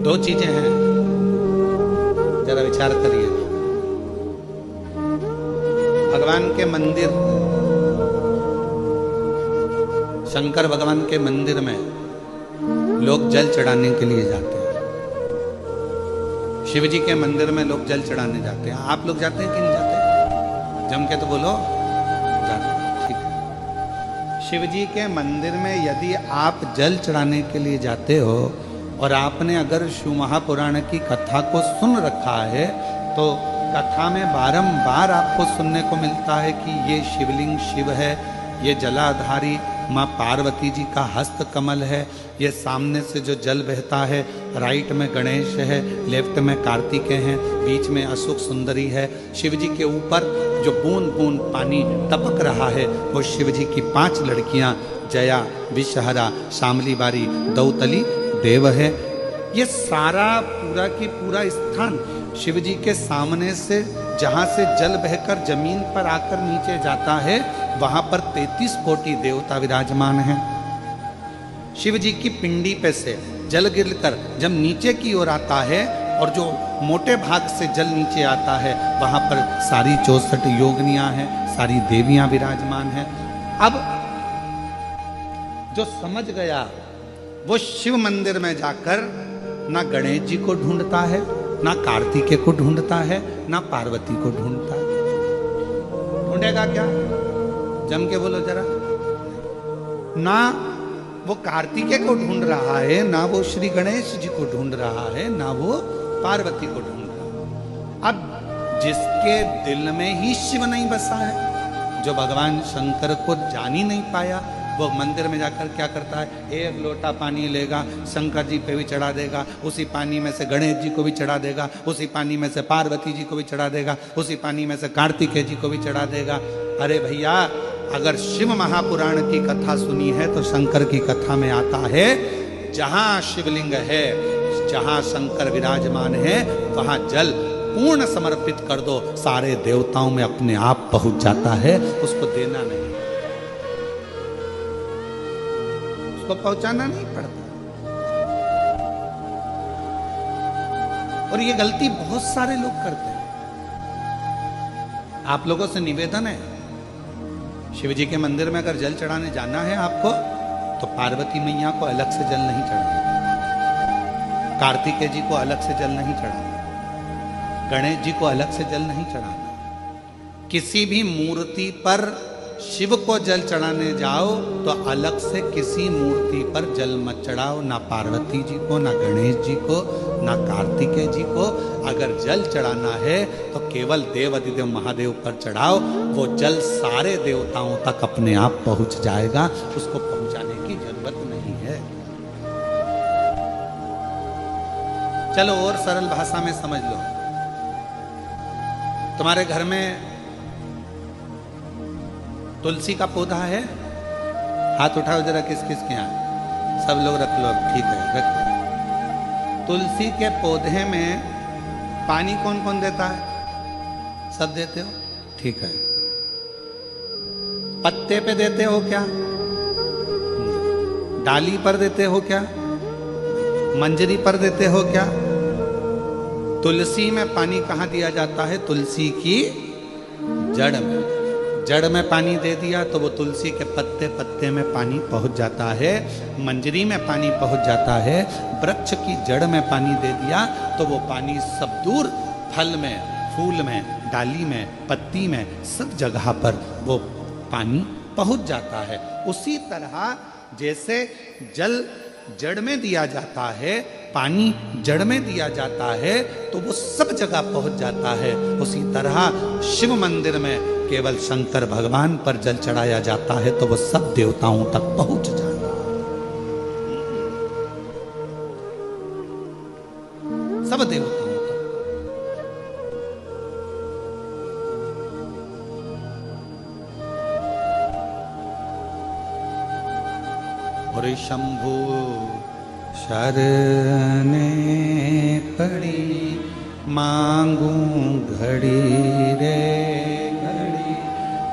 दो चीजें हैं, जरा विचार करिए। भगवान के मंदिर, शंकर भगवान के मंदिर में लोग जल चढ़ाने के लिए जाते हैं। शिव जी के मंदिर में लोग जल चढ़ाने जाते हैं। आप लोग जाते हैं कि नहीं जाते? जम के तो बोलो, जाते हैं। ठीक है। शिव जी के मंदिर में यदि आप जल चढ़ाने के लिए जाते हो और आपने अगर शिव महापुराण की कथा को सुन रखा है, तो कथा में बारंबार आपको सुनने को मिलता है कि ये शिवलिंग शिव है, ये जलाधारी माँ पार्वती जी का हस्त कमल है, ये सामने से जो जल बहता है, राइट में गणेश है, लेफ्ट में कार्तिकेय हैं, बीच में अशोक सुंदरी है। शिव जी के ऊपर जो बूंद बूंद पानी टपक रहा है वो शिव जी की 5 लड़कियां जया, विषहरा, शामली बारी, दौतली देव है। ये सारा पूरा की पूरा स्थान शिव जी के सामने से, जहां से जल बहकर जमीन पर आकर नीचे जाता है, वहां पर 33 कोटि देवता विराजमान हैं। शिव जी की पिंडी पे से जल गिरकर जब नीचे की ओर आता है और जो मोटे भाग से जल नीचे आता है, वहां पर सारी 64 योगिनियां हैं, सारी देवियां विराजमान हैं। अब जो समझ गया वो शिव मंदिर में जाकर ना गणेश जी को ढूंढता है, ना कार्तिकेय को ढूंढता है, ना पार्वती को ढूंढता है। ढूंढेगा क्या? जम के बोलो जरा। ना वो कार्तिकेय को ढूंढ रहा है, ना वो श्री गणेश जी को ढूंढ रहा है, ना वो पार्वती को ढूंढ रहा है। अब जिसके दिल में ही शिव नहीं बसा है, जो भगवान शंकर को जान ही नहीं पाया, वो मंदिर में जाकर क्या करता है? एक लोटा पानी लेगा, शंकर जी पे भी चढ़ा देगा, उसी पानी में से गणेश जी को भी चढ़ा देगा, उसी पानी में से पार्वती जी को भी चढ़ा देगा, उसी पानी में से कार्तिकेय जी को भी चढ़ा देगा। अरे भैया, अगर शिव महापुराण की कथा सुनी है तो शंकर की कथा में आता है, जहां शिवलिंग है, जहां शंकर विराजमान है, वहां जल पूर्ण समर्पित कर दो, सारे देवताओं में अपने आप पहुंच जाता है। उसको देना नहीं, को पहुंचाना नहीं पड़ता। और ये गलती बहुत सारे लोग करते हैं। आप लोगों से निवेदन है, शिव जी के मंदिर में अगर जल चढ़ाने जाना है आपको, तो पार्वती मैया को अलग से जल नहीं चढ़ाना, कार्तिकेय जी को अलग से जल नहीं चढ़ाना, गणेश जी को अलग से जल नहीं चढ़ाना। किसी भी मूर्ति पर शिव को जल चढ़ाने जाओ तो अलग से किसी मूर्ति पर जल मत चढ़ाओ, ना पार्वती जी को, ना गणेश जी को, ना कार्तिकेय जी को। अगर जल चढ़ाना है तो केवल देव अधिदेव महादेव पर चढ़ाओ, वो जल सारे देवताओं तक अपने आप पहुंच जाएगा, उसको पहुंचाने की जरूरत नहीं है। चलो और सरल भाषा में समझ लो। तुम्हारे घर में तुलसी का पौधा है? हाथ उठाओ जरा, किस किस के यहाँ? सब लोग रख लो। ठीक है, रख लो। तुलसी के पौधे में पानी कौन कौन देता है? सब देते हो? ठीक है। पत्ते पे देते हो क्या? डाली पर देते हो क्या? मंजरी पर देते हो क्या? तुलसी में पानी कहाँ दिया जाता है? तुलसी की जड़ में। जड़ में पानी दे दिया तो वो तुलसी के पत्ते पत्ते में पानी पहुंच जाता है, मंजरी में पानी पहुंच जाता है, वृक्ष की जड़ में पानी दे दिया तो वो पानी सब दूर फल में, फूल में, डाली में, पत्ती में, सब जगह पर वो पानी पहुंच जाता है। उसी तरह जैसे जल जड़ में दिया जाता है, पानी जड़ में दिया जाता है, तो वो सब जगह पहुंच जाता है। उसी तरह शिव मंदिर में केवल शंकर भगवान पर जल चढ़ाया जाता है तो वो सब देवताओं तक पहुंच जाता है, सब देवताओं तक। और शंभु शरणे पड़ी मांगू घड़ी रे घड़ी,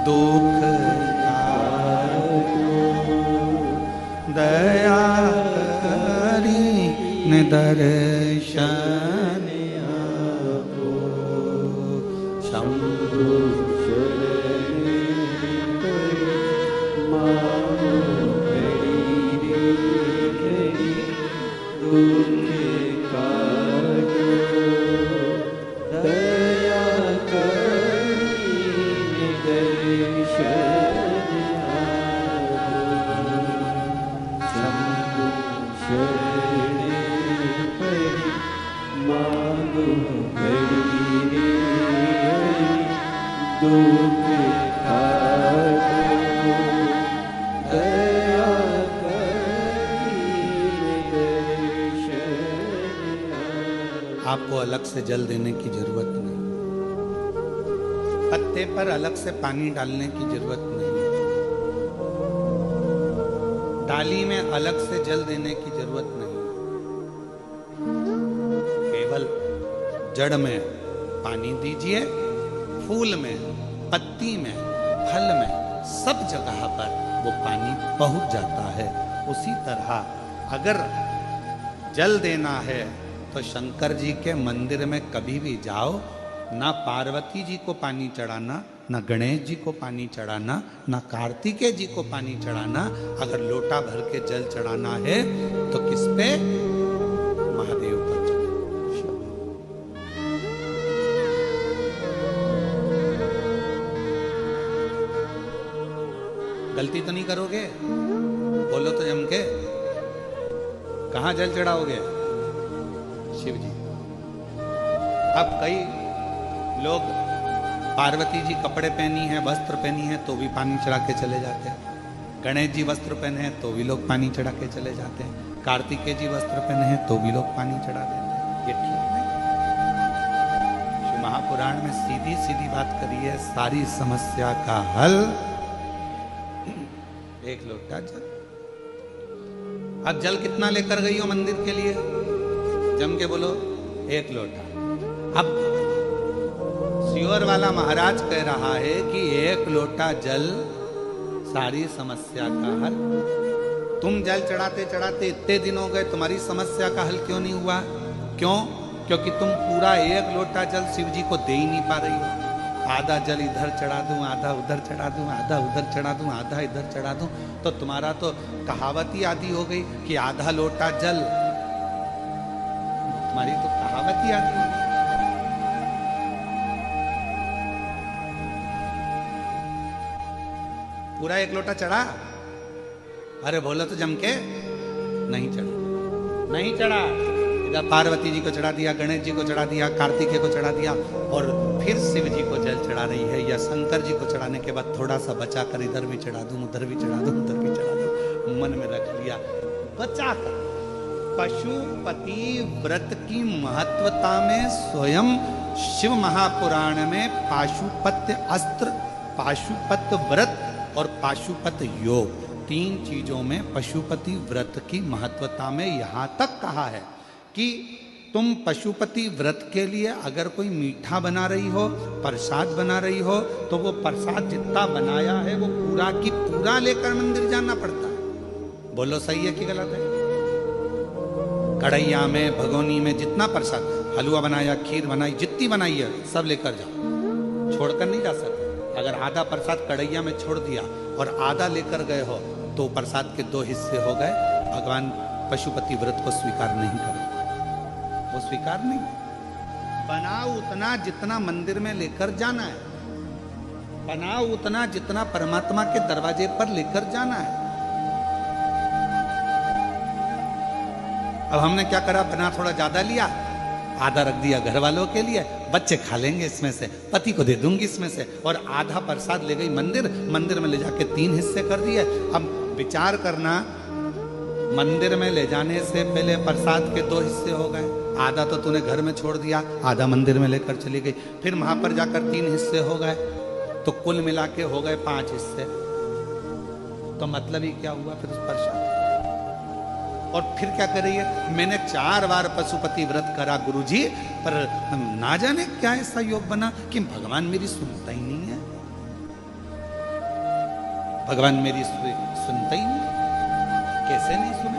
दुख दया करी ने दर्शन दर्शन आपो शंभु शरण परि मांगो घड़ी रे घड़ी दुख काटो दया करी दर्शन आपो शंभु शरण परि मांगो घड़ी रे दुख काटो दया आपको अलग से जल देने की जरूरत नहीं, पत्ते पर अलग से पानी डालने की जरूरत नहीं, डाली में अलग से जल देने की जरूरत नहीं, केवल जड़ में पानी दीजिए, फूल में, पत्ती में, फल में, सब जगह पर वो पानी पहुंच जाता है। उसी तरह अगर जल देना है तो शंकर जी के मंदिर में कभी भी जाओ, ना पार्वती जी को पानी चढ़ाना, ना गणेश जी को पानी चढ़ाना, ना कार्तिकेय जी को पानी चढ़ाना। अगर लोटा भर के जल चढ़ाना है तो किस पे? महादेव पर चढ़ाना। गलती तो नहीं करोगे? बोलो तो जम के। कहां जल चढ़ाओगे? शिव जी। अब कई लोग पार्वती जी कपड़े पहनी है, वस्त्र पहनी है तो भी पानी चढ़ा के चले जाते हैं, गणेश जी वस्त्र पहने हैं तो भी लोग पानी चढ़ा के चले जाते हैं, कार्तिकेय जी वस्त्र पहने हैं तो भी लोग पानी चढ़ा देते हैं। ये ठीक नहीं। शिव महापुराण में सीधी सीधी बात करी है, सारी समस्या का हल एक लोटा जल। अब जल कितना लेकर गई हो मंदिर के लिए? जम के बोलो, एक लोटा। अब सियोर वाला महाराज कह रहा है कि एक लोटा जल सारी समस्या का हल। तुम जल चढ़ाते चढ़ाते इतने दिन हो गए, तुम्हारी समस्या का हल क्यों नहीं हुआ? क्यों? क्योंकि तुम पूरा एक लोटा जल शिव जी को दे ही नहीं पा रही हो। आधा जल इधर चढ़ा दूं, आधा उधर चढ़ा दूं, आधा उधर चढ़ा दूं, आधा इधर चढ़ा दूं, तो तुम्हारा तो कहावत ही आदि हो गई कि आधा लोटा जल। तुम्हारी तो कहावत ही आती है। पूरा एक लोटा चढ़ा? अरे बोलो तो जम के। नहीं चढ़ा, नहीं चढ़ा। इधर पार्वती जी को चढ़ा दिया, गणेश जी को चढ़ा दिया, कार्तिकेय को चढ़ा दिया, और फिर शिव जी को जल चढ़ा रही है। या शंकर जी को चढ़ाने के बाद थोड़ा सा बचा कर इधर भी चढ़ा दूं, उधर भी चढ़ा दूं, उधर भी चढ़ा दूं, मन में रख लिया बचा कर। पशुपति व्रत की महत्वता में स्वयं शिव महापुराण में पाशुपत्य अस्त्र, पाशुपत व्रत और पाशुपत योग, तीन चीजों में पशुपति व्रत की महत्वता में यहां तक कहा है कि तुम पशुपति व्रत के लिए अगर कोई मीठा बना रही हो, प्रसाद बना रही हो, तो वो प्रसाद जितना बनाया है वो पूरा की पूरा लेकर मंदिर जाना पड़ता है। बोलो सही है कि गलत है? कढ़ैया में, भगोनी में जितना प्रसाद, हलवा बनाया, खीर बनाई, जितनी बनाई है सब लेकर जाओ, छोड़कर नहीं जा सकते। अगर आधा प्रसाद कढ़ैया में छोड़ दिया और आधा लेकर गए हो तो प्रसाद के दो हिस्से हो गए। भगवान पशुपति व्रत को स्वीकार नहीं करे, वो स्वीकार नहीं। बनाओ उतना जितना मंदिर में लेकर जाना है, बनाओ उतना जितना परमात्मा के दरवाजे पर लेकर जाना है। अब हमने क्या करा, बना थोड़ा ज्यादा लिया, आधा रख दिया घर वालों के लिए, बच्चे खा लेंगे इसमें से, पति को दे दूंगी इसमें से, और आधा प्रसाद ले गई मंदिर, मंदिर में ले जाके 3 हिस्से कर दिए। अब विचार करना, मंदिर में ले जाने से पहले प्रसाद के 2 हिस्से हो गए, आधा तो तूने घर में छोड़ दिया, आधा मंदिर में लेकर चली गई, फिर वहां पर जाकर 3 हिस्से हो गए, तो कुल मिला के हो गए 5 हिस्से। तो मतलब ही क्या हुआ फिर उस प्रसाद? और फिर क्या कर रही है, मैंने 4 बार पशुपति व्रत करा गुरुजी, पर ना जाने क्या ऐसा योग बना कि भगवान मेरी सुनता ही नहीं है, भगवान मेरी सुनता ही नहीं। कैसे नहीं सुने?